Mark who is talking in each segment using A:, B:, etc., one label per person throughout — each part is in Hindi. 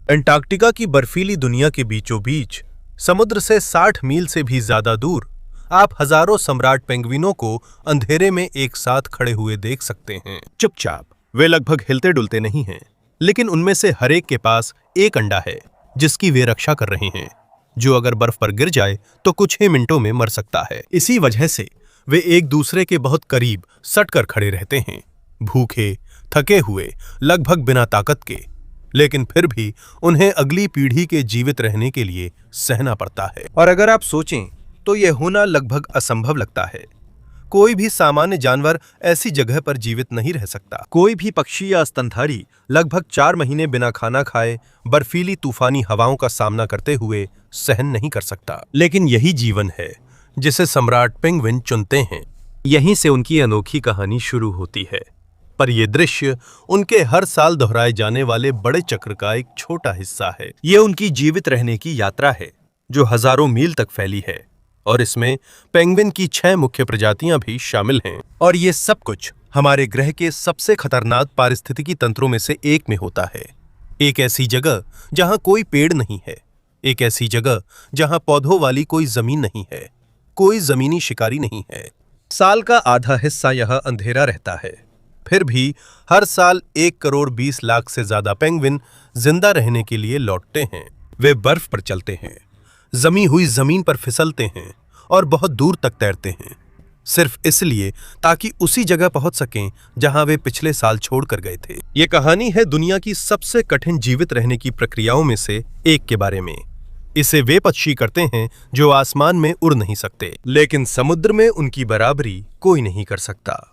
A: अंटार्कटिका की बर्फीली दुनिया के बीचों बीच समुद्र से 60 मील से भी ज्यादा दूर आप हजारों सम्राट पेंगुइनों को अंधेरे में एक साथ खड़े हुए देख सकते हैं। चुपचाप, वे लगभग हिलते डुलते नहीं हैं, लेकिन उनमें से हर एक के पास एक अंडा है जिसकी वे रक्षा कर रहे हैं, जो अगर बर्फ पर गिर जाए तो कुछ ही मिनटों में मर सकता है। इसी वजह से वे एक दूसरे के बहुत करीब सटकर खड़े रहते हैं, भूखे, थके हुए, लगभग बिना ताकत के, लेकिन फिर भी उन्हें अगली पीढ़ी के जीवित रहने के लिए सहना पड़ता है। और अगर आप सोचें तो यह होना लगभग असंभव लगता है। कोई भी सामान्य जानवर ऐसी जगह पर जीवित नहीं रह सकता। कोई भी पक्षी या स्तनधारी लगभग 4 महीने बिना खाना खाए बर्फीली तूफानी हवाओं का सामना करते हुए सहन नहीं कर सकता। लेकिन यही जीवन है जिसे सम्राट पेंगुइन चुनते हैं। यहीं से उनकी अनोखी कहानी शुरू होती है। पर यह दृश्य उनके हर साल दोहराए जाने वाले बड़े चक्र का एक छोटा हिस्सा है। यह उनकी जीवित रहने की यात्रा है जो हजारों मील तक फैली है, और इसमें पेंगुइन की 6 मुख्य प्रजातियां भी शामिल हैं। और ये सब कुछ हमारे ग्रह के सबसे खतरनाक पारिस्थितिकी तंत्रों में से एक में होता है। एक ऐसी जगह जहां कोई पेड़ नहीं है, एक ऐसी जगह जहां पौधों वाली कोई जमीन नहीं है, कोई जमीनी शिकारी नहीं है। साल का आधा हिस्सा यहां अंधेरा रहता है। फिर भी हर साल 1 करोड़ 20 लाख से ज्यादा पेंगुइन जिंदा रहने के लिए लौटते हैं। वे बर्फ पर चलते हैं, जमी हुई जमीन पर फिसलते हैं और बहुत दूर तक तैरते हैं, सिर्फ इसलिए ताकि उसी जगह पहुंच सकें जहां वे पिछले साल छोड़कर गए थे। ये कहानी है दुनिया की सबसे कठिन जीवित रहने की प्रक्रियाओं में से एक के बारे में। इसे वे पक्षी करते हैं जो आसमान में उड़ नहीं सकते, लेकिन समुद्र में उनकी बराबरी कोई नहीं कर सकता।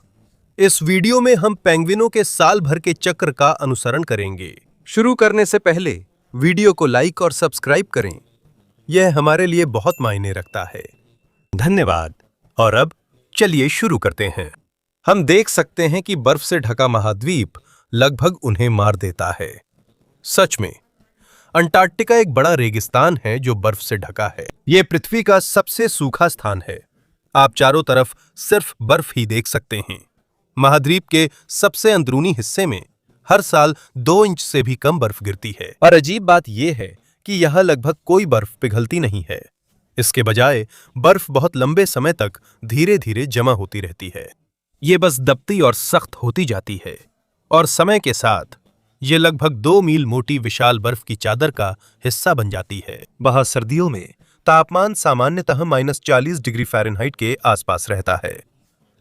A: इस वीडियो में हम पेंगुइनों के साल भर के चक्र का अनुसरण करेंगे। शुरू करने से पहले वीडियो को लाइक और सब्सक्राइब करें, यह हमारे लिए बहुत मायने रखता है। धन्यवाद। और अब चलिए शुरू करते हैं। हम देख सकते हैं कि बर्फ से ढका महाद्वीप लगभग उन्हें मार देता है। सच में अंटार्कटिका एक बड़ा रेगिस्तान है जो बर्फ से ढका है। यह पृथ्वी का सबसे सूखा स्थान है। आप चारों तरफ सिर्फ बर्फ ही देख सकते हैं। महाद्वीप के सबसे अंदरूनी हिस्से में हर साल 2 इंच से भी कम बर्फ गिरती है। और अजीब बात यह है कि यहां लगभग कोई बर्फ पिघलती नहीं है। इसके बजाय बर्फ बहुत लंबे समय तक धीरे धीरे जमा होती रहती है। ये बस दबती और सख्त होती जाती है, और समय के साथ ये लगभग 2 मील मोटी विशाल बर्फ की चादर का हिस्सा बन जाती है। वहां सर्दियों में तापमान सामान्यतः -40 डिग्री फ़ारेनहाइट के आसपास रहता है।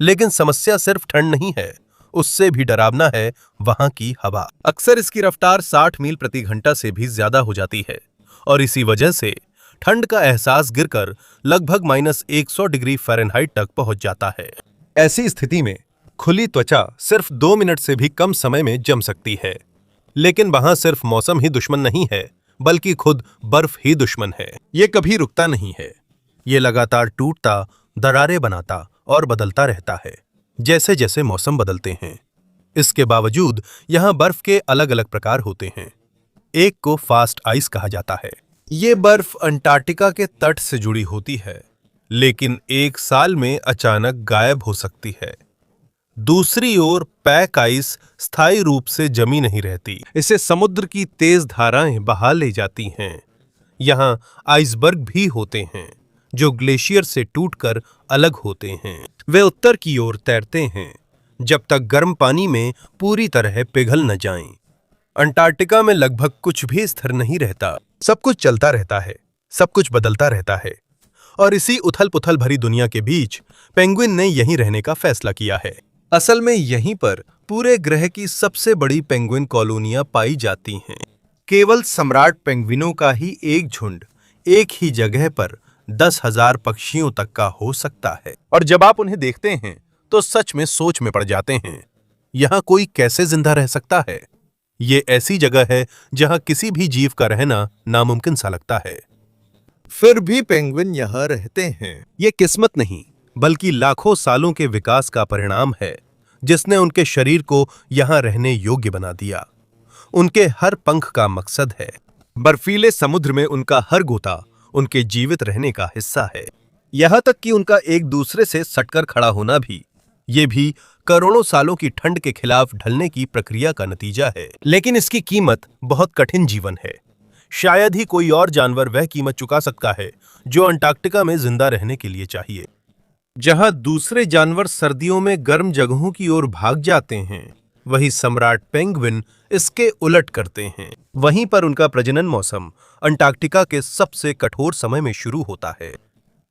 A: लेकिन समस्या सिर्फ ठंड नहीं है, उससे भी डरावना है वहां की हवा। अक्सर इसकी रफ्तार 60 मील प्रति घंटा से भी ज्यादा हो जाती है, और इसी वजह से ठंड का एहसास गिरकर लगभग -100 डिग्री फ़ारेनहाइट तक पहुंच जाता है। ऐसी स्थिति में खुली त्वचा सिर्फ 2 मिनट से भी कम समय में जम सकती है। लेकिन वहां सिर्फ मौसम ही दुश्मन नहीं है, बल्कि खुद बर्फ ही दुश्मन है। ये कभी रुकता नहीं है। ये लगातार टूटता, दरारें बनाता और बदलता रहता है जैसे जैसे मौसम बदलते हैं। इसके बावजूद यहां बर्फ के अलग अलग प्रकार होते हैं। एक को फास्ट आइस कहा जाता है। ये बर्फ अंटार्कटिका के तट से जुड़ी होती है, लेकिन एक साल में अचानक गायब हो सकती है। दूसरी ओर पैक आइस स्थायी रूप से जमी नहीं रहती, इसे समुद्र की तेज धाराएं बहा ले जाती हैं। यहां आइसबर्ग भी होते हैं जो ग्लेशियर से टूटकर अलग होते हैं। वे उत्तर की ओर तैरते हैं जब तक गर्म पानी में पूरी तरह पिघल न जाएं। अंटार्कटिका में लगभग कुछ भी स्थिर नहीं रहता। सब कुछ चलता रहता है, सब कुछ बदलता रहता है, और इसी उथल-पुथल भरी दुनिया के बीच पेंगुइन ने यहीं रहने का फैसला किया है। असल में यहीं पर पूरे ग्रह की सबसे बड़ी पेंगुइन कॉलोनियां पाई जाती हैं। केवल सम्राट पेंगुइनों का ही एक झुंड एक ही जगह पर 10,000 पक्षियों तक का हो सकता है। और जब आप उन्हें देखते हैं तो सच में सोच में पड़ जाते हैं, यहां कोई कैसे जिंदा रह सकता है। ये ऐसी जगह है जहां किसी भी जीव का रहना नामुमकिन सा लगता है। फिर भी पेंगुइन यहां रहते हैं। ये किस्मत नहीं, बल्कि लाखों सालों के विकास का परिणाम है जिसने उनके शरीर को यहां रहने योग्य बना दिया। उनके हर पंख का मकसद है। बर्फीले समुद्र में उनका हर गोता उनके जीवित रहने का हिस्सा है। यहां तक कि उनका एक दूसरे से सटकर खड़ा होना भी, ये भी करोड़ों सालों की ठंड के खिलाफ ढलने की प्रक्रिया का नतीजा है। लेकिन इसकी कीमत बहुत कठिन जीवन है। शायद ही कोई और जानवर वह कीमत चुका सकता है जो अंटार्कटिका में जिंदा रहने के लिए चाहिए। जहां दूसरे जानवर सर्दियों में गर्म जगहों की ओर भाग जाते हैं, वही सम्राट पेंगुइन इसके उलट करते हैं। वहीं पर उनका प्रजनन मौसम अंटार्कटिका के सबसे कठोर समय में शुरू होता है।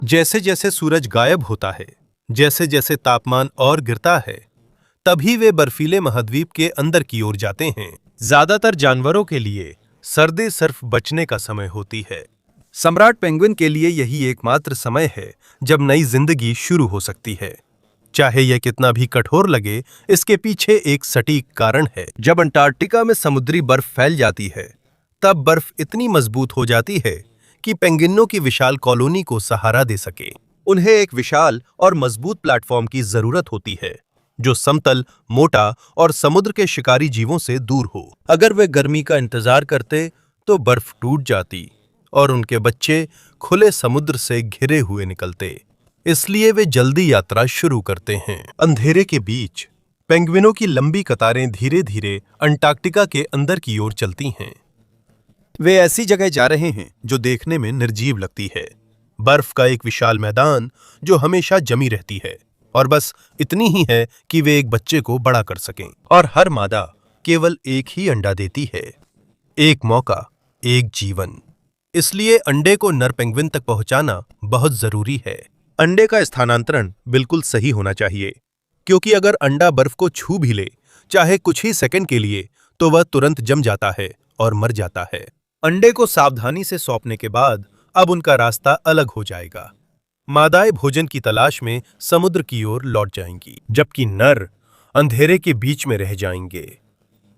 A: जैसे जैसे सूरज गायब होता है, जैसे जैसे तापमान और गिरता है, तभी वे बर्फीले महाद्वीप के अंदर की ओर जाते हैं। ज्यादातर जानवरों के लिए सर्दी सिर्फ बचने का समय होती है। सम्राट पेंगुइन के लिए यही एकमात्र समय है जब नई जिंदगी शुरू हो सकती है। चाहे यह कितना भी कठोर लगे, इसके पीछे एक सटीक कारण है। जब अंटार्कटिका में समुद्री बर्फ फैल जाती है, तब बर्फ इतनी मजबूत हो जाती है कि पेंगुइनों की विशाल कॉलोनी को सहारा दे सके। उन्हें एक विशाल और मजबूत प्लेटफॉर्म की जरूरत होती है जो समतल, मोटा और समुद्र के शिकारी जीवों से दूर हो। अगर वे गर्मी का इंतजार करते तो बर्फ टूट जाती और उनके बच्चे खुले समुद्र से घिरे हुए निकलते। इसलिए वे जल्दी यात्रा शुरू करते हैं। अंधेरे के बीच पेंगुइनों की लंबी कतारें धीरे धीरे अंटार्कटिका के अंदर की ओर चलती हैं। वे ऐसी जगह जा रहे हैं जो देखने में निर्जीव लगती है। बर्फ का एक विशाल मैदान जो हमेशा जमी रहती है और बस इतनी ही है कि वे एक बच्चे को बड़ा कर सकें। और हर मादा केवल एक ही अंडा देती है। एक मौका, एक जीवन। इसलिए अंडे को नर पेंगुइन तक पहुंचाना बहुत जरूरी है। अंडे का स्थानांतरण बिल्कुल सही होना चाहिए, क्योंकि अगर अंडा बर्फ को छू भी ले, चाहे कुछ ही सेकंड के लिए, तो वह तुरंत जम जाता है और मर जाता है। अंडे को सावधानी से सौंपने के बाद अब उनका रास्ता अलग हो जाएगा। मादाएं भोजन की तलाश में समुद्र की ओर लौट जाएंगी, जबकि नर अंधेरे के बीच में रह जाएंगे।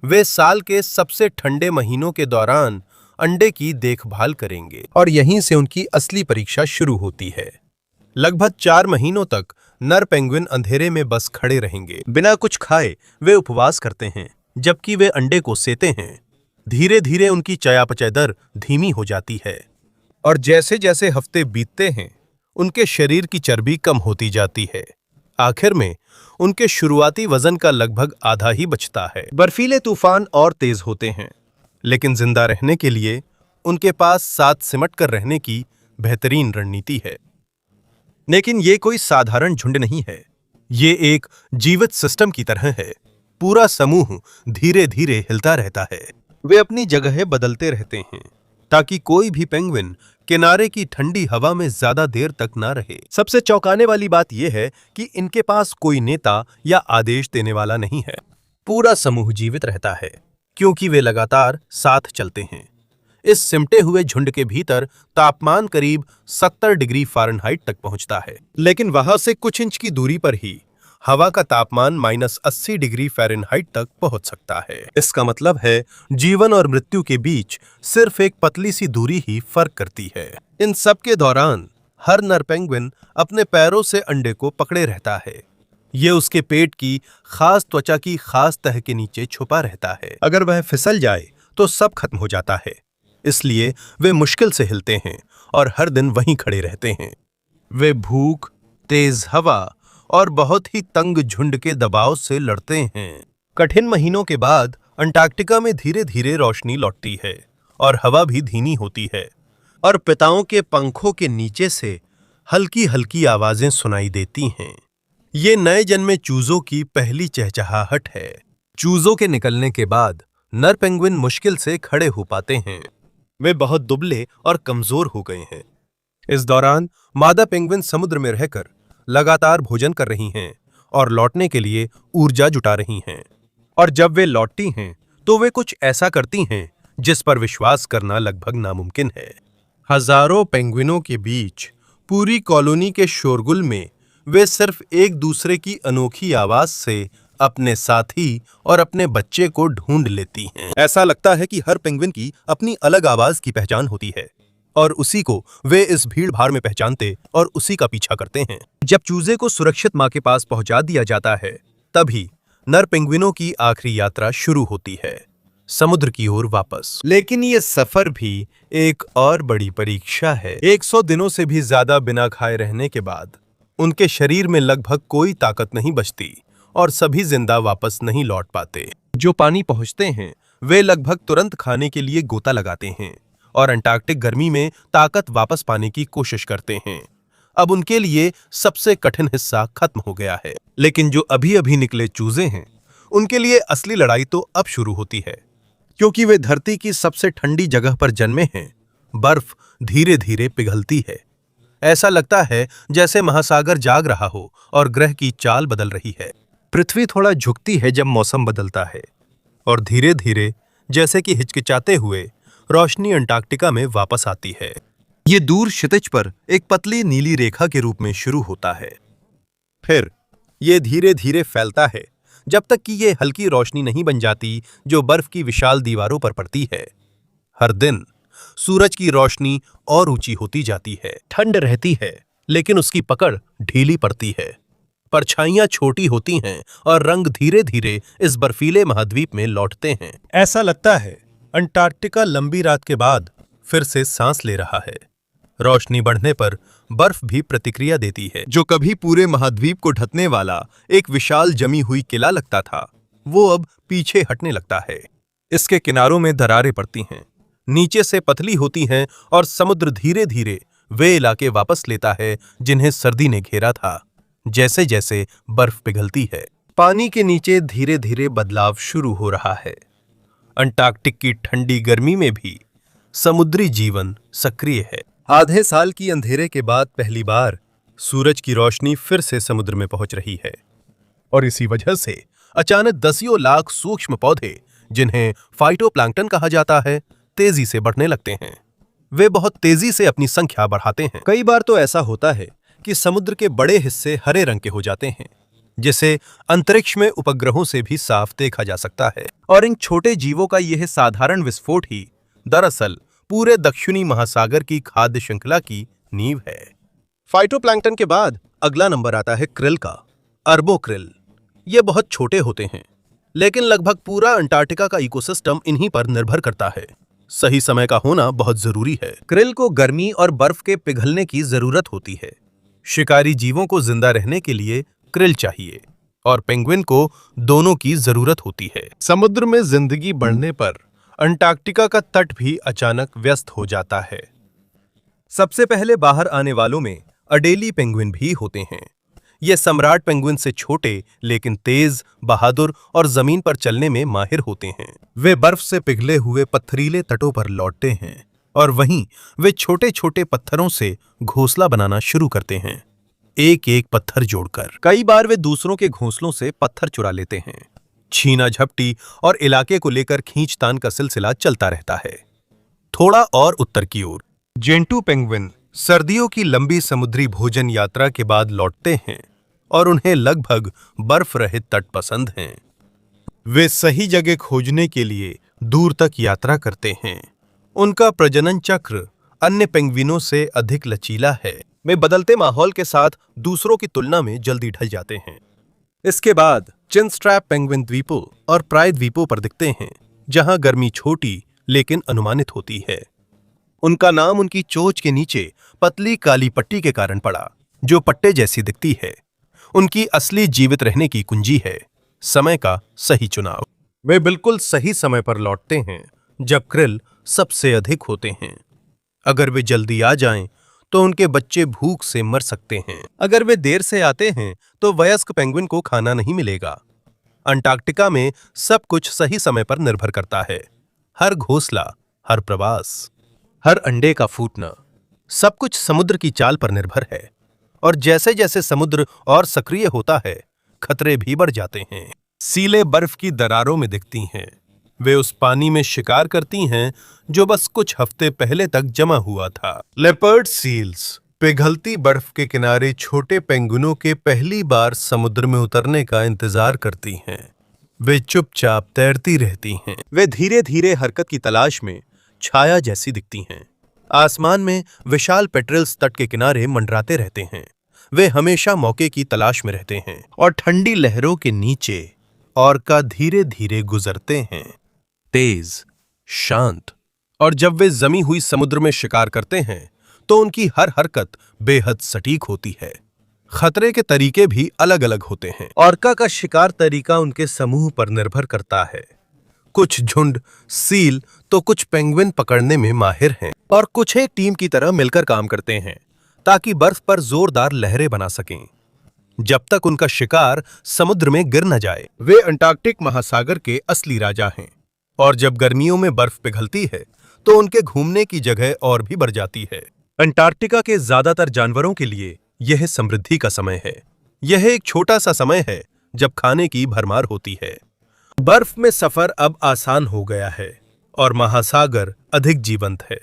A: वे साल के सबसे ठंडे महीनों के दौरान अंडे की देखभाल करेंगे और यहीं से उनकी असली परीक्षा शुरू होती है। लगभग 4 महीनों तक नर पेंगुइन अंधेरे में बस खड़े रहेंगे। बिना कुछ खाए वे उपवास करते हैं, जबकि वे अंडे को सेते हैं। धीरे धीरे उनकी चयापचय दर धीमी हो जाती है और जैसे जैसे हफ्ते बीतते हैं, उनके शरीर की चर्बी कम होती जाती है। आखिर में उनके शुरुआती वजन का लगभग आधा ही बचता है। बर्फीले तूफान और तेज होते हैं, लेकिन जिंदा रहने के लिए उनके पास साथ सिमट कर रहने की बेहतरीन रणनीति है। लेकिन ये कोई साधारण झुंड नहीं है, ये एक जीवित सिस्टम की तरह है। पूरा समूह धीरे धीरे हिलता रहता है। वे अपनी जगह बदलते रहते हैं ताकि कोई भी पेंगुइन किनारे की ठंडी हवा में ज्यादा देर तक ना रहे। सबसे चौंकाने वाली बात यह है कि इनके पास कोई नेता या आदेश देने वाला नहीं है। पूरा समूह जीवित रहता है क्योंकि वे लगातार साथ चलते हैं। इस सिमटे हुए झुंड के भीतर तापमान करीब 70 डिग्री फ़ारेनहाइट तक पहुंचता है, लेकिन वहां से कुछ इंच की दूरी पर ही हवा का तापमान -80 डिग्री फ़ारेनहाइट तक पहुंच सकता है। इसका मतलब है जीवन और मृत्यु के बीच सिर्फ एक पतली सी दूरी ही फर्क करती है। इन सब के दौरान हर नर पेंगुइन अपने पैरों से अंडे को पकड़े रहता है। ये उसके पेट की खास त्वचा की खास तह के नीचे छुपा रहता है। अगर वह फिसल जाए तो सब खत्म हो जाता है। इसलिए वे मुश्किल से हिलते हैं और हर दिन वहीं खड़े रहते हैं। वे भूख, तेज हवा और बहुत ही तंग झुंड के दबाव से लड़ते हैं। कठिन महीनों के बाद अंटार्कटिका में धीरे धीरे रोशनी लौटती है और हवा भी धीमी होती है और पिताओं के पंखों के नीचे से हल्की हल्की आवाजें सुनाई देती हैं। ये नए जन्मे चूजों की पहली चहचहाहट है। चूजों के निकलने के बाद नर पेंगुइन मुश्किल से खड़े हो पाते हैं। वे बहुत दुबले और कमजोर हो गए हैं। इस दौरान मादा पेंगुइन समुद्र में रहकर लगातार भोजन कर रही हैं और लौटने के लिए ऊर्जा जुटा रही हैं। और जब वे लौटती हैं तो वे कुछ ऐसा करती हैं जिस पर विश्वास करना लगभग नामुमकिन है। हजारों पेंगुइनों के बीच पूरी कॉलोनी के शोरगुल में वे सिर्फ एक दूसरे की अनोखी आवाज से अपने साथी और अपने बच्चे को ढूंढ लेती हैं। ऐसा लगता है कि हर पेंगुइन की अपनी अलग आवाज की पहचान होती है और उसी को वे इस भीड़ भाड़ में पहचानते और उसी का पीछा करते हैं। जब चूजे को सुरक्षित मां के पास पहुंचा दिया जाता है, तभी नर पेंगुइनों की आखिरी यात्रा शुरू होती है, समुद्र की ओर वापस। लेकिन ये सफर भी एक और बड़ी परीक्षा है। 100 दिनों से भी ज्यादा बिना खाए रहने के बाद उनके शरीर में लगभग कोई ताकत नहीं बचती और सभी जिंदा वापस नहीं लौट पाते। जो पानी पहुंचते हैं वे लगभग तुरंत खाने के लिए गोता लगाते हैं और अंटार्कटिक गर्मी में ताकत वापस पाने की कोशिश करते हैं। अब उनके लिए सबसे कठिन हिस्सा खत्म हो गया है, लेकिन जो अभी-अभी निकले चूजे हैं, उनके लिए असली लड़ाई तो अब शुरू होती है, क्योंकि वे धरती की सबसे ठंडी जगह पर जन्मे हैं। बर्फ धीरे-धीरे पिघलती है। ऐसा लगता है जैसे महासागर जाग रहा हो और ग्रह की चाल बदल रही है। पृथ्वी थोड़ा झुकती है जब मौसम बदलता है, और धीरे-धीरे, जैसे कि हिचकिचाते हुए, रोशनी अंटार्कटिका में वापस आती है। ये दूर क्षितिज पर एक पतली नीली रेखा के रूप में शुरू होता है। फिर ये धीरे-धीरे फैलता है जब तक कि ये हल्की रोशनी नहीं बन जाती जो बर्फ की विशाल दीवारों पर पड़ती है। हर दिन सूरज की रोशनी और ऊंची होती जाती है। ठंड रहती है, लेकिन उसकी पकड़ ढीली पड़ती है। परछाइयां छोटी होती हैं और रंग धीरे-धीरे इस बर्फीले महाद्वीप में लौटते हैं। ऐसा लगता है अंटार्कटिका लंबी रात के बाद फिर से सांस ले रहा है। रोशनी बढ़ने पर बर्फ भी प्रतिक्रिया देती है। जो कभी पूरे महाद्वीप को ढकने वाला एक विशाल जमी हुई किला लगता था, वो अब पीछे हटने लगता है। इसके किनारों में दरारें पड़ती हैं, नीचे से पतली होती हैं और समुद्र धीरे-धीरे वे इलाके वापस लेता है जिन्हें सर्दी ने घेरा था। जैसे जैसे बर्फ पिघलती है, पानी के नीचे धीरे-धीरे बदलाव शुरू हो रहा है। अंटार्कटिक की ठंडी गर्मी में भी समुद्री जीवन सक्रिय है। आधे साल की अंधेरे के बाद पहली बार सूरज की रोशनी फिर से समुद्र में पहुंच रही है, और इसी वजह से अचानक दसियों लाख सूक्ष्म पौधे, जिन्हें फाइटोप्लैंक्टन कहा जाता है, तेजी से बढ़ने लगते हैं। वे बहुत तेजी से अपनी संख्या बढ़ाते हैं। कई बार तो ऐसा होता है कि समुद्र के बड़े हिस्से हरे रंग के हो जाते हैं, जिसे अंतरिक्ष में उपग्रहों से भी साफ देखा जा सकता है। और इन छोटे जीवों का यह साधारण विस्फोट ही दरअसल पूरे दक्षिणी महासागर की खाद्य श्रृंखला की नींव है। फाइटोप्लैंक्टन के बाद अगला नंबर आता है क्रिल का। अरबों क्रिल। ये बहुत छोटे होते हैं, लेकिन लगभग पूरा अंटार्कटिका का इकोसिस्टम इन्हीं पर निर्भर करता है। सही समय का होना बहुत जरूरी है। क्रिल को गर्मी और बर्फ के पिघलने की जरूरत होती है। शिकारी जीवों को जिंदा रहने के लिए क्रिल चाहिए, और पेंगुइन को दोनों की जरूरत होती है। समुद्र में जिंदगी बढ़ने पर अंटार्कटिका का तट भी अचानक व्यस्त हो जाता है। सबसे पहले बाहर आने वालों में अडेली पेंगुइन भी होते हैं। ये सम्राट पेंगुइन से छोटे, लेकिन तेज, बहादुर और जमीन पर चलने में माहिर होते हैं। वे बर्फ से पिघले हुए पत्थरीले तटों पर लौटते हैं, और वहीं वे छोटे-छोटे पत्थरों से घोंसला बनाना शुरू करते हैं, एक-एक पत्थर जोड़कर। कई बार वे दूसरों के घोंसलों से पत्थर चुरा लेते हैं। छीना झपटी और इलाके को लेकर खींचतान का सिलसिला चलता रहता है। थोड़ा और उत्तर की ओर जेंटू पेंगुइन सर्दियों की लंबी समुद्री भोजन यात्रा के बाद लौटते हैं, और उन्हें लगभग बर्फ रहित तट पसंद हैं। वे सही जगह खोजने के लिए दूर तक यात्रा करते हैं। उनका प्रजनन चक्र अन्य पेंगुइनों से अधिक लचीला है। वे बदलते माहौल के साथ दूसरों की तुलना में जल्दी ढल जाते हैं। इसके बाद चिनस्ट्रैप पेंगुइन द्वीपों और प्राय द्वीपों पर दिखते हैं, जहां गर्मी छोटी लेकिन अनुमानित होती है। उनका नाम उनकी चोंच के नीचे पतली काली पट्टी के कारण पड़ा, जो पट्टे जैसी दिखती है। उनकी असली जीवित रहने की कुंजी है समय का सही चुनाव। वे बिल्कुल सही समय पर लौटते हैं जब क्रिल सबसे अधिक होते हैं। अगर वे जल्दी आ जाएं, तो उनके बच्चे भूख से मर सकते हैं। अगर वे देर से आते हैं, तो वयस्क पेंगुइन को खाना नहीं मिलेगा। अंटार्कटिका में सब कुछ सही समय पर निर्भर करता है। हर घोंसला, हर प्रवास, हर अंडे का फूटना, सब कुछ समुद्र की चाल पर निर्भर है। और जैसे जैसे समुद्र और सक्रिय होता है, खतरे भी बढ़ जाते हैं। सीलें बर्फ की दरारों में दिखती हैं। वे उस पानी में शिकार करती हैं जो बस कुछ हफ्ते पहले तक जमा हुआ था। लेपर्ड सील्स पिघलती बर्फ के किनारे छोटे पेंगुइनों के पहली बार समुद्र में उतरने का इंतजार करती हैं। वे चुपचाप तैरती रहती हैं। वे धीरे धीरे हरकत की तलाश में छाया जैसी दिखती हैं। आसमान में विशाल पेट्रेल्स तट के किनारे मंडराते रहते हैं। वे हमेशा मौके की तलाश में रहते हैं, और ठंडी लहरों के नीचे ऑर्का धीरे धीरे गुजरते हैं, तेज, शांत। और जब वे जमी हुई समुद्र में शिकार करते हैं, तो उनकी हर हरकत बेहद सटीक होती है। खतरे के तरीके भी अलग अलग होते हैं। ऑर्का का शिकार तरीका उनके समूह पर निर्भर करता है। कुछ झुंड सील तो कुछ पेंगुइन पकड़ने में माहिर हैं और कुछ एक टीम की तरह मिलकर काम करते हैं ताकि बर्फ पर जोरदार लहरें बना सकें जब तक उनका शिकार समुद्र में गिर न जाए। वे अंटार्कटिक महासागर के असली राजा हैं और जब गर्मियों में बर्फ पिघलती है तो उनके घूमने की जगह और भी बढ़ जाती है। अंटार्कटिका के ज्यादातर जानवरों के लिए यह समृद्धि का समय है। यह एक छोटा सा समय है जब खाने की भरमार होती है। बर्फ में सफर अब आसान हो गया है और महासागर अधिक जीवंत है,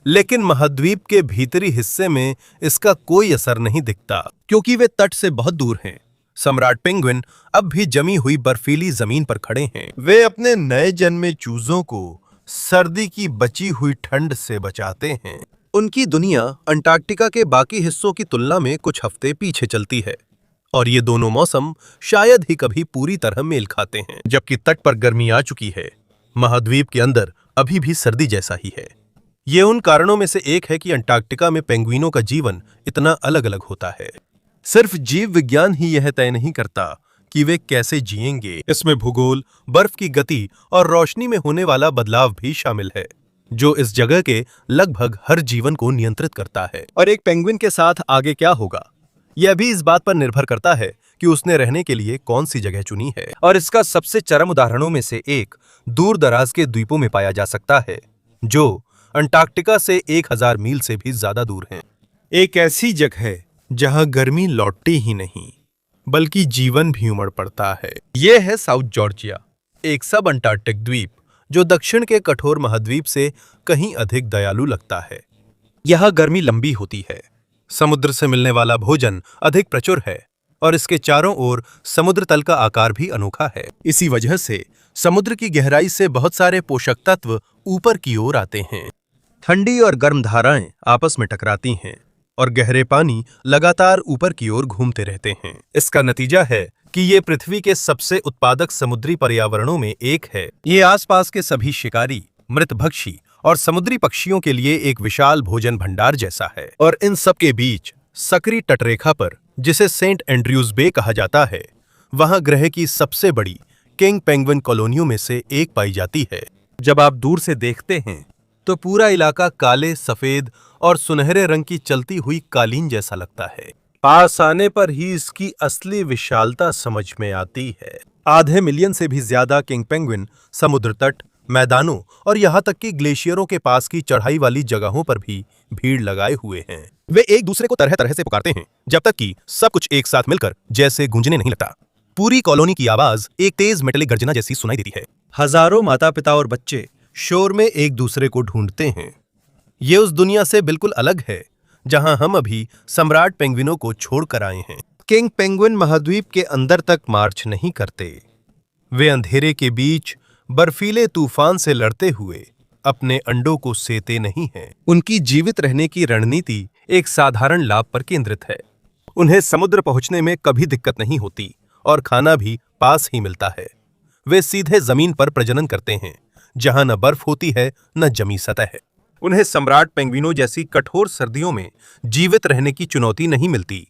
A: लेकिन महाद्वीप के भीतरी हिस्से में इसका कोई असर नहीं दिखता क्योंकि वे तट से बहुत दूर हैं। सम्राट पेंगुइन अब भी जमी हुई बर्फीली जमीन पर खड़े हैं। वे अपने नए जन्मे चूजों को सर्दी की बची हुई ठंड से बचाते हैं। उनकी दुनिया अंटार्कटिका के बाकी हिस्सों की तुलना में कुछ हफ्ते पीछे चलती है और ये दोनों मौसम शायद ही कभी पूरी तरह मेल खाते हैं। जबकि तट पर गर्मी आ चुकी है, महाद्वीप के अंदर अभी भी सर्दी जैसा ही है। ये उन कारणों में से एक है कि अंटार्कटिका में पेंगुइनों का जीवन इतना अलग अलग होता है। सिर्फ जीव विज्ञान ही यह तय नहीं करता कि वे कैसे जिएंगे, इसमें भूगोल, बर्फ की गति और रोशनी में होने वाला बदलाव भी शामिल है जो इस जगह के लगभग हर जीवन को नियंत्रित करता है। और एक पेंगुइन के साथ आगे क्या होगा, यह भी इस बात पर निर्भर करता है कि उसने रहने के लिए कौन सी जगह चुनी है। और इसका सबसे चरम उदाहरणों में से एक दूर दराज के द्वीपों में पाया जा सकता है जो अंटार्कटिका से 1000 मील से भी ज्यादा दूर हैं। एक ऐसी जगह जहां गर्मी लौटती ही नहीं बल्कि जीवन भी उमड़ पड़ता है। यह है साउथ जॉर्जिया, एक सब अंटार्कटिक द्वीप जो दक्षिण के कठोर महाद्वीप से कहीं अधिक दयालु लगता है। यह गर्मी लंबी होती है, समुद्र से मिलने वाला भोजन अधिक प्रचुर है और इसके चारों ओर समुद्र तल का आकार भी अनोखा है। इसी वजह से समुद्र की गहराई से बहुत सारे पोषक तत्व ऊपर की ओर आते हैं। ठंडी और गर्म धाराएं आपस में टकराती हैं और गहरे पानी लगातार ऊपर की ओर घूमते रहते हैं। इसका नतीजा है कि ये पृथ्वी के सबसे उत्पादक समुद्री पर्यावरणों में एक है। ये आसपास के सभी शिकारी, मृतभक्षी और समुद्री पक्षियों के लिए एक विशाल भोजन भंडार जैसा है। और इन सब के बीच सक्रिय तटरेखा पर, जिसे सेंट एंड्रयूज बे कहा जाता है, वहां ग्रह की सबसे बड़ी किंग पेंगुइन कॉलोनियों में से एक पाई जाती है। जब आप दूर से देखते हैं तो पूरा इलाका काले, सफेद और सुनहरे रंग की चलती हुई कालीन जैसा लगता है। पास आने पर ही इसकी असली विशालता समझ में आती है। आधे मिलियन से भी ज्यादा किंग पेंगुइन समुद्र तट, मैदानों और यहाँ तक कि ग्लेशियरों के पास की चढ़ाई वाली जगहों पर भी भीड़ लगाए हुए हैं। वे एक दूसरे को तरह तरह से पुकारते हैं जब तक कि सब कुछ एक साथ मिलकर जैसे गूंजने नहीं लगता। पूरी कॉलोनी की आवाज एक तेज मेटलिक गर्जना जैसी सुनाई देती है। हजारों माता पिता और बच्चे शोर में एक दूसरे को ढूंढते हैं। ये उस दुनिया से बिल्कुल अलग है जहां हम अभी सम्राट पेंगुइनों को छोड़कर आए हैं। किंग पेंगुइन महाद्वीप के अंदर तक मार्च नहीं करते। वे अंधेरे के बीच बर्फीले तूफान से लड़ते हुए अपने अंडों को सेते नहीं हैं। उनकी जीवित रहने की रणनीति एक साधारण लाभ पर केंद्रित है। उन्हें समुद्र पहुंचने में कभी दिक्कत नहीं होती और खाना भी पास ही मिलता है। वे सीधे जमीन पर प्रजनन करते हैं जहां न बर्फ होती है न जमी सतह है। उन्हें सम्राट पेंगुइनों जैसी कठोर सर्दियों में जीवित रहने की चुनौती नहीं मिलती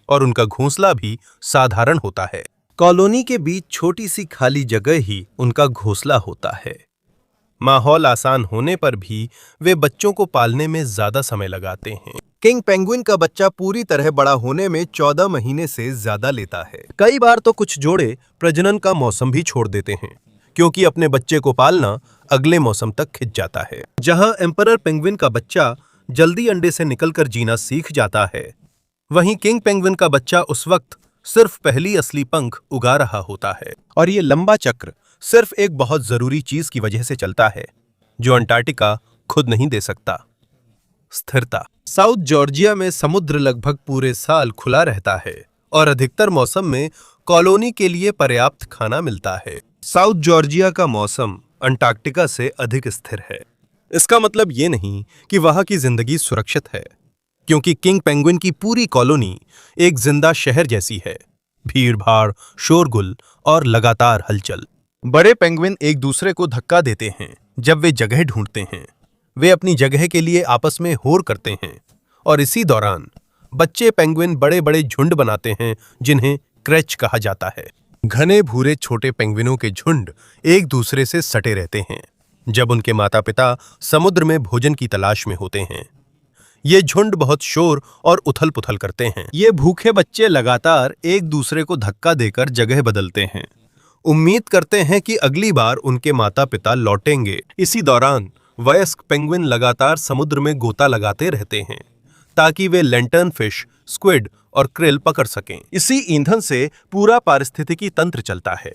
A: और उनका घोंसला भी साधारण होता है। कॉलोनी के बीच छोटी सी खाली जगह ही उनका घोंसला होता है। माहौल आसान होने पर भी वे बच्चों को पालने में ज्यादा समय लगाते हैं। किंग पेंगुइन का बच्चा पूरी तरह बड़ा होने में 14 महीने से ज्यादा लेता है। कई बार तो कुछ जोड़े प्रजनन का मौसम भी छोड़ देते हैं क्योंकि अपने बच्चे को पालना अगले मौसम तक खिंच जाता है। जहां एम्परर पेंगुइन का बच्चा जल्दी अंडे से निकलकर जीना सीख जाता है, वहीं किंग पेंगुइन का बच्चा उस वक्त सिर्फ पहली असली पंख उगा रहा होता है। और ये लंबा चक्र सिर्फ एक बहुत जरूरी चीज की वजह से चलता है जो अंटार्कटिका खुद नहीं दे सकता, स्थिरता। साउथ जॉर्जिया में समुद्र लगभग पूरे साल खुला रहता है और अधिकतर मौसम में कॉलोनी के लिए पर्याप्त खाना मिलता है। साउथ जॉर्जिया का मौसम अंटार्कटिका से अधिक स्थिर है। इसका मतलब ये नहीं कि वहां की जिंदगी सुरक्षित है, क्योंकि किंग पेंगुइन की पूरी कॉलोनी एक जिंदा शहर जैसी है। भीड़ भाड़, शोरगुल और लगातार हलचल। बड़े पेंगुइन एक दूसरे को धक्का देते हैं जब वे जगह ढूंढते हैं। वे अपनी जगह के लिए आपस में होड़ करते हैं और इसी दौरान बच्चे पेंगुइन बड़े बड़े झुंड बनाते हैं जिन्हें क्रैच कहा जाता है। घने भूरे छोटे पेंगुइनों के झुंड एक दूसरे से सटे रहते हैं जब उनके माता पिता समुद्र में भोजन की तलाश में होते हैं। ये झुंड बहुत शोर और उथल पुथल करते हैं। ये भूखे बच्चे लगातार एक दूसरे को धक्का देकर जगह बदलते हैं, उम्मीद करते हैं कि अगली बार उनके माता पिता लौटेंगे। इसी दौरान वयस्क पेंगुइन लगातार समुद्र में गोता लगाते रहते हैं ताकि वे लैंटर्न फिश, स्क्विड और क्रिल पकड़ सकें। इसी ईंधन से पूरा पारिस्थितिकी तंत्र चलता है।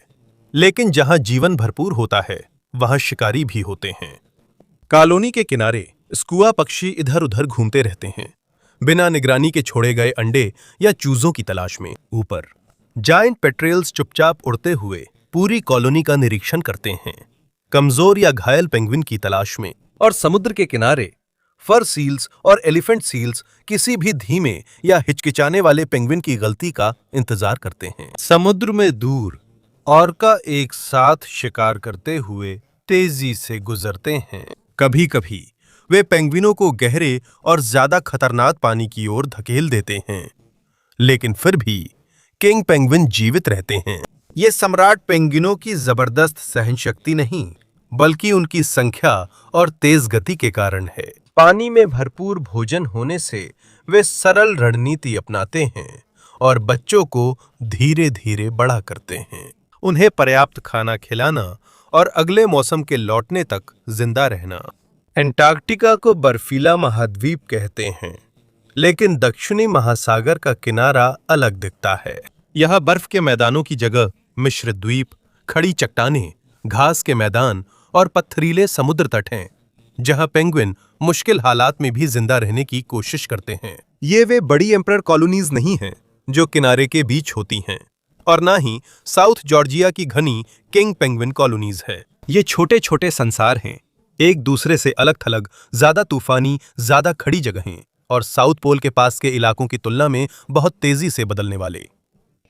A: लेकिन जहां जीवन भरपूर होता है वहां शिकारी भी होते हैं। कॉलोनी के किनारे स्कुआ पक्षी इधर उधर घूमते रहते हैं, बिना निगरानी के छोड़े गए अंडे या चूजों की तलाश में। ऊपर जायंट पेट्रेल्स चुपचाप उड़ते हुए पूरी कॉलोनी का निरीक्षण करते हैं, कमजोर या घायल पेंगुइन की तलाश में। और समुद्र के किनारे फर सील्स और एलिफेंट सील्स किसी भी धीमे या हिचकिचाने वाले पेंगुइन की गलती का इंतजार करते हैं। समुद्र में दूर ऑर्का एक साथ शिकार करते हुए तेजी से गुजरते हैं। कभी कभी वे पेंगुइनों को गहरे और ज्यादा खतरनाक पानी की ओर धकेल देते हैं, लेकिन फिर भी किंग पेंगुइन जीवित रहते हैं। ये सम्राट पेंगुइनों की जबरदस्त सहनशक्ति नहीं, बल्कि उनकी संख्या और तेज गति के कारण है। पानी में भरपूर भोजन होने से वे सरल रणनीति अपनाते हैं और बच्चों को धीरे धीरे बड़ा करते हैं। उन्हें पर्याप्त खाना खिलाना और अगले मौसम के लौटने तक जिंदा रहना। एंटार्क्टिका को बर्फीला महाद्वीप कहते हैं, लेकिन दक्षिणी महासागर का किनारा अलग दिखता है। यहाँ बर्फ के मैदानों की जगह मिश्र द्वीप, खड़ी चट्टानें, घास के मैदान और पत्थरीले समुद्र तट हैं, जहां पेंगुइन मुश्किल हालात में भी जिंदा रहने की कोशिश करते हैं। ये वे बड़ी एम्परर कॉलोनीज नहीं हैं जो किनारे के बीच होती हैं, और ना ही साउथ जॉर्जिया की घनी किंग पेंगुइन कॉलोनीज है। ये छोटे छोटे संसार हैं, एक दूसरे से अलग थलग, ज्यादा तूफानी, ज्यादा खड़ी जगहें और साउथ पोल के पास के इलाकों की तुलना में बहुत तेजी से बदलने वाले।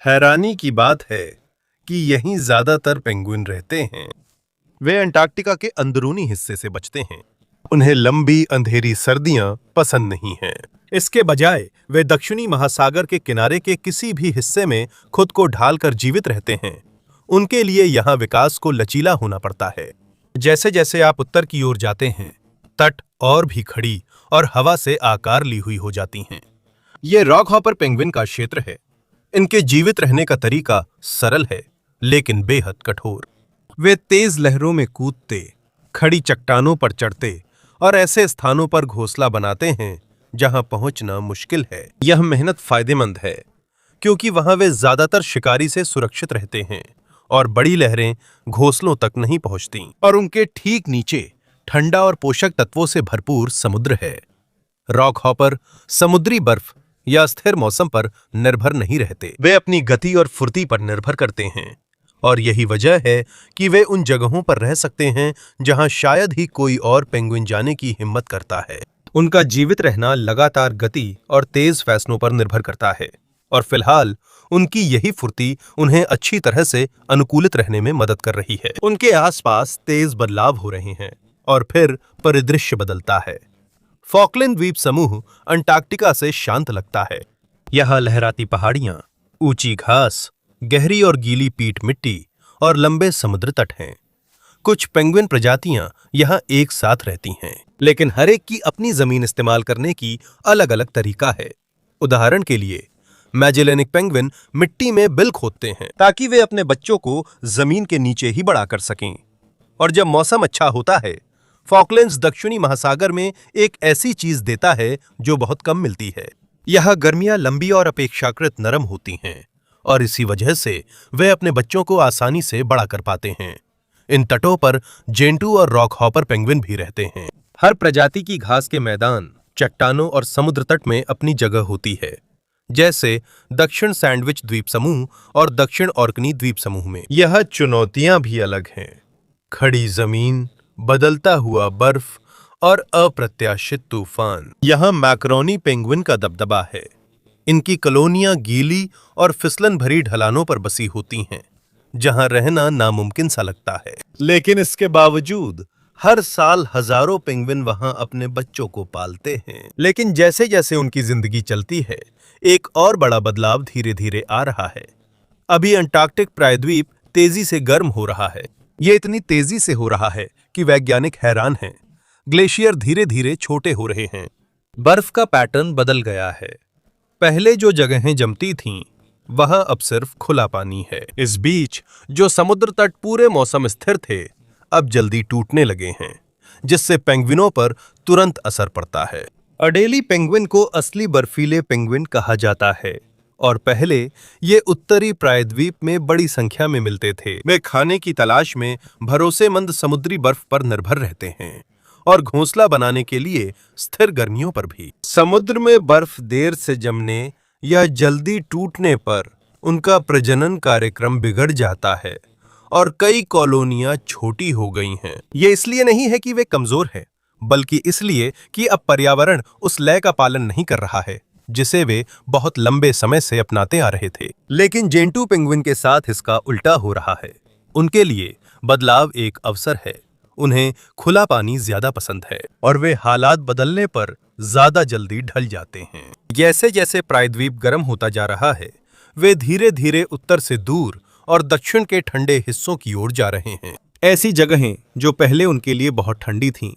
A: हैरानी की बात है कि यहीं ज्यादातर पेंगुइन रहते हैं। वे अंटार्कटिका के अंदरूनी हिस्से से बचते हैं। उन्हें लंबी अंधेरी सर्दियां पसंद नहीं हैं। इसके बजाय वे दक्षिणी महासागर के किनारे के किसी भी हिस्से में खुद को ढालकर जीवित रहते हैं। उनके लिए यहाँ विकास को लचीला होना पड़ता है। जैसे जैसे आप उत्तर की ओर जाते हैं, तट और भी खड़ी और हवा से आकार ली हुई हो जाती हैं। ये रॉक हॉपर पेंगुइन का क्षेत्र है। इनके जीवित रहने का तरीका सरल है, लेकिन बेहद कठोर। वे तेज लहरों में कूदते, खड़ी चट्टानों पर चढ़ते और ऐसे स्थानों पर घोंसला बनाते हैं जहां पहुंचना मुश्किल है। यह मेहनत फायदेमंद है क्योंकि वहां वे ज्यादातर शिकारी से सुरक्षित रहते हैं और बड़ी लहरें घोंसलों तक नहीं पहुंचती। और उनके ठीक नीचे ठंडा और पोषक तत्वों से भरपूर समुद्र है। रॉक हॉपर समुद्री बर्फ या स्थिर मौसम पर निर्भर नहीं रहते। वे अपनी गति और फुर्ती पर निर्भर करते हैं, और यही वजह है कि वे उन जगहों पर रह सकते हैं जहां शायद ही कोई और पेंगुइन जाने की हिम्मत करता है। उनका जीवित रहना लगातार गति और तेज फैसलों पर निर्भर करता है, और फिलहाल उनकी यही फुर्ती उन्हें अच्छी तरह से अनुकूलित रहने में मदद कर रही है। उनके आसपास तेज बदलाव हो रहे हैं और फिर परिदृश्य बदलता है। फॉकलैंड द्वीप समूह अंटार्कटिका से शांत लगता है। यहाँ लहराती पहाड़ियां, ऊंची घास, गहरी और गीली पीट मिट्टी और लंबे समुद्र तट हैं। कुछ पेंगुइन प्रजातियां यहाँ एक साथ रहती हैं, लेकिन हर एक की अपनी जमीन इस्तेमाल करने की अलग अलग तरीका है। उदाहरण के लिए मैजेलेनिक पेंगुइन मिट्टी में बिल खोदते हैं ताकि वे अपने बच्चों को जमीन के नीचे ही बड़ा कर सकें। और जब मौसम अच्छा होता है, फॉकलैंड्स दक्षिणी महासागर में एक ऐसी चीज देता है जो बहुत कम मिलती है। यहाँ गर्मियां लंबी और अपेक्षाकृत नरम होती हैं, और इसी वजह से वे अपने बच्चों को आसानी से बड़ा कर पाते हैं। इन तटों पर जेंटू और रॉक हॉपर पेंगुइन भी रहते हैं। हर प्रजाति की घास के मैदान, चट्टानों और समुद्र तट में अपनी जगह होती है, जैसे दक्षिण सैंडविच द्वीप समूह और दक्षिण ऑर्कनी द्वीप समूह में। यह चुनौतियां भी अलग हैं। खड़ी जमीन, बदलता हुआ बर्फ और अप्रत्याशित तूफान। यहाँ मैकरोनी पेंगुइन का दबदबा है। इनकी कॉलोनियां गीली और फिसलन भरी ढलानों पर बसी होती हैं, जहां रहना नामुमकिन सा लगता है। लेकिन इसके बावजूद हर साल हजारों पेंगुइन वहां अपने बच्चों को पालते हैं। लेकिन जैसे जैसे उनकी जिंदगी चलती है, एक और बड़ा बदलाव धीरे धीरे आ रहा है। अभी अंटार्कटिक प्रायद्वीप तेजी से गर्म हो रहा है। ये इतनी तेजी से हो रहा है कि वैज्ञानिक हैरान हैं। ग्लेशियर धीरे धीरे छोटे हो रहे हैं। बर्फ का पैटर्न बदल गया है। पहले जो जगहें जमती थीं, वहां अब सिर्फ खुला पानी है। इस बीच जो समुद्र तट पूरे मौसम स्थिर थे, अब जल्दी टूटने लगे हैं, जिससे पेंगुइनों पर तुरंत असर पड़ता है। अडेली पेंगुइन को असली बर्फीले पेंगुइन कहा जाता है और पहले ये उत्तरी प्रायद्वीप में बड़ी संख्या में मिलते थे। वे खाने की तलाश में भरोसेमंद समुद्री बर्फ पर निर्भर रहते हैं और घोंसला बनाने के लिए स्थिर गर्मियों पर भी। समुद्र में बर्फ देर से जमने या जल्दी टूटने पर उनका प्रजनन कार्यक्रम बिगड़ जाता है और कई कॉलोनियां छोटी हो गई हैं। ये इसलिए नहीं है कि वे कमजोर हैं, बल्कि इसलिए कि अब पर्यावरण उस लय का पालन नहीं कर रहा है जिसे वे बहुत लंबे समय से अपनाते आ रहे थे। लेकिन जेंटू पेंगुइन के साथ इसका उल्टा हो रहा है। उनके लिए बदलाव एक अवसर है। उन्हें खुला पानी ज्यादा पसंद है और वे हालात बदलने पर ज्यादा जल्दी ढल जाते हैं। जैसे जैसे प्रायद्वीप गर्म होता जा रहा है, वे धीरे धीरे उत्तर से दूर और दक्षिण के ठंडे हिस्सों की ओर जा रहे हैं। ऐसी जगहें जो पहले उनके लिए बहुत ठंडी थीं।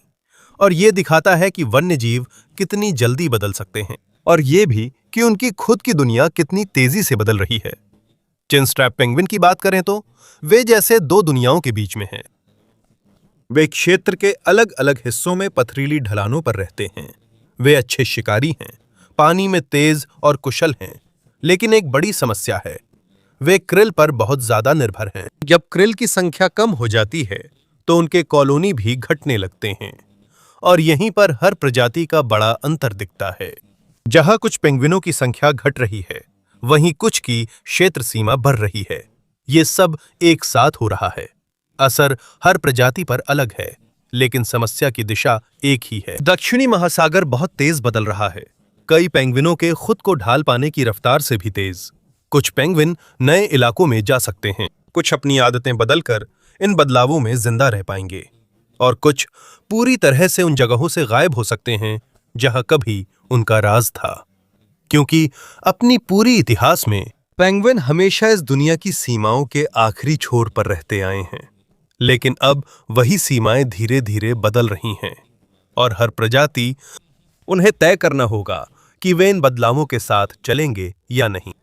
A: और ये दिखाता है कि वन्य जीव कितनी जल्दी बदल सकते हैं और ये भी कि उनकी खुद की दुनिया कितनी तेजी से बदल रही है। चिन स्ट्रैप पेंगुइन की बात करें तो वे जैसे दो दुनियाओं के बीच में हैं। वे क्षेत्र के अलग अलग हिस्सों में पथरीली ढलानों पर रहते हैं। वे अच्छे शिकारी हैं, पानी में तेज और कुशल हैं, लेकिन एक बड़ी समस्या है, वे krill पर बहुत ज्यादा निर्भर हैं। जब krill की संख्या कम हो जाती है तो उनके कॉलोनी भी घटने लगते हैं और यहीं पर हर प्रजाति का बड़ा अंतर दिखता है। जहां कुछ पेंगुइनों की संख्या घट रही है, वहीं कुछ की क्षेत्र सीमा बढ़ रही है। ये सब एक साथ हो रहा है। असर हर प्रजाति पर अलग है, लेकिन समस्या की दिशा एक ही है। दक्षिणी महासागर बहुत तेज बदल रहा है, कई पेंगुइनों के खुद को ढाल पाने की रफ्तार से भी तेज। कुछ पेंगुइन नए इलाकों में जा सकते हैं, कुछ अपनी आदतें बदलकर इन बदलावों में जिंदा रह पाएंगे और कुछ पूरी तरह से उन जगहों से गायब हो सकते हैं जहां कभी उनका राज था। क्योंकि अपनी पूरी इतिहास में पेंगुइन हमेशा इस दुनिया की सीमाओं के आखिरी छोर पर रहते आए हैं, लेकिन अब वही सीमाएं धीरे धीरे बदल रही हैं और हर प्रजाति उन्हें तय करना होगा कि वे इन बदलावों के साथ चलेंगे या नहीं।